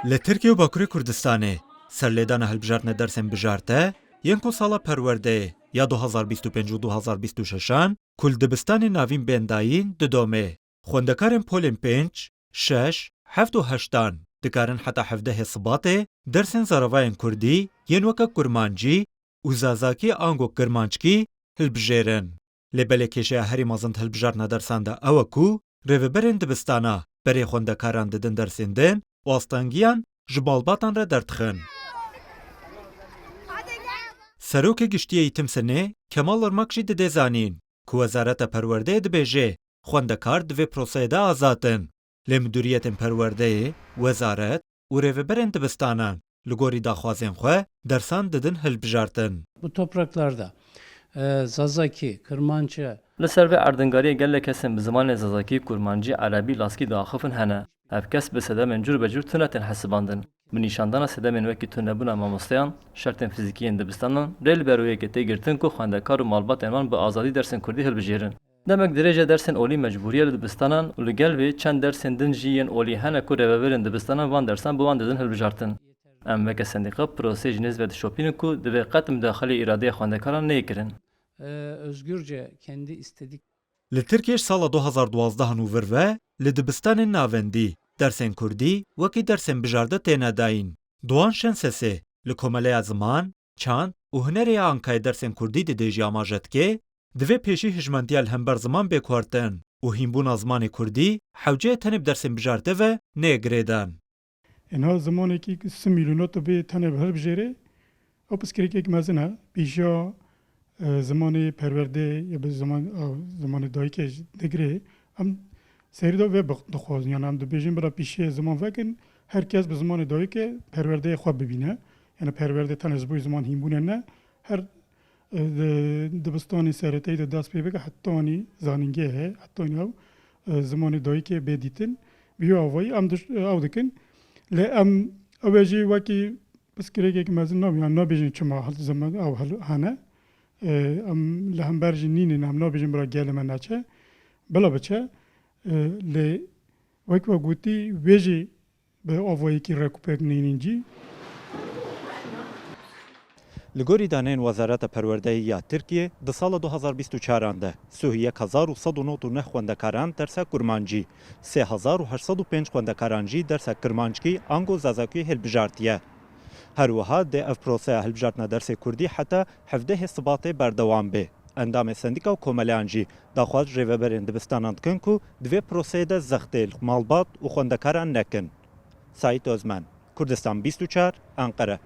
Li Tirkiye û Bakurê Kurdistanê serlêdana hilbijartina dersên bijarte yên ku sala perwerdeyê ya 2025 û 2026 ku li dibistanên navîn bên dayîn didome. Xwendekarên polên 5, 6, 7 û 8 dikarin heta 17 Sibatê dersên zaravayên Kurdî yên weke kurmancî û zazakî ango kirmanckî hilbijêrin. Lê belê kêşeya herî mezin hilbijartina dersan de ew e ku rêveberên dibistana berê xwendekaran didin dersên din û astangiyan ji malbatan re derdixin. Serokê Giştî Timsinê Kemal Irmak jî dide zanîn ku Wezareta Perwerdeyê dibêje xwendekar divê proseyê de azatin. Lê Midûriyetên Perwerdeyê, Wezaret û rêveberên dibistanan li gorî daxwazên xwe dersan didin hilbijartin. Bu topraklarda Zazaki, Kırmançı, Li ser vê erdingariyê gelek kesin bi zimanê zazakî, kurmancî, erebî, laskî diaxivin hene. Ev kes bi sedemên cur be cur tune tên hesibandin. Bi nîşandana sedemên wekî tunebûna mamosteyan, şertên fîzîkî yên dibistanan, rê li ber wê tê girtin ku xwendekar û malbatên wan bi azadî dersên Kurdî hilbijêrin. Demek dirêja dersên olî mecbûriye li dibistanan û li gel vê çend dersên din jî yên olî hene ku rêveberên dibistanan van dersan bi wan didin hilbijartin. Em veke sendîqa prosê ji nêz ve dişopînin ku divê qet müdaxilê îradeya xwendekaran neyê özgürce kendi istedik. Li Tirkiye sala 2012 û vir ve li dibistanên navendî dersên Kurdî wekî dersên bijarde têne dayîn. Doğan Şensesê li komeleya ziman, çand û hunerê ya Ankayê dersên Kurdî dide jî amajetike, divê pêşî hijmentiya li hember ziman bêxwartin û hînbûna zimanê Kurdî hewceyê tenê bi dersên bijarte ve neyê girêdan. اینها زمانی که 3 میلیونات به تنه به هر بجره اپس کری که مزن ها پیشا زمان پرورده یا به زمان دایی که دگره هم سری دا و دخواز یعنی هم دو بیشین برای پیشی زمان وکن هر کس به زمان دایی که پرورده خواب ببینه یعنی پرورده تنه زبوی زمان هیمونه نه هر دبستانی سرطهی دا دست پیبه که حتی آنی زانینگه ہے حتی آنی ها زمان دایی که بیدیتن بیو آوایی هم او دکن لی ام اوجی وکی بس کریگه که مازن نبیان نبیجن چما حال زمان او هنه ام لهم برجی نینه نم نبیجن برای گل من نچه بلا بچه لی وکی و گویی ویجی به آوایی که رکوپک نینجی Li gorî daneyên Wezareta Perwerdeyî ya Tirkiye di sala 2024 de sihû 1109 xwendekaran dersa kurmancî, 3805 xwendekaran jî dersa kirmanckî ango zazakî hilbijartiye. Her wiha dê ev proseya hilbijartina dersê Kurdî heta 17 Sibatê berdewam bê. Endamê sendîka û komeleyan jî daxwaz rêveberên dibistanan dikin ku divê proseyê de zextê malbat û xwendekaran nekin. Saîd Özmen, Kurdistan 24, Ankara.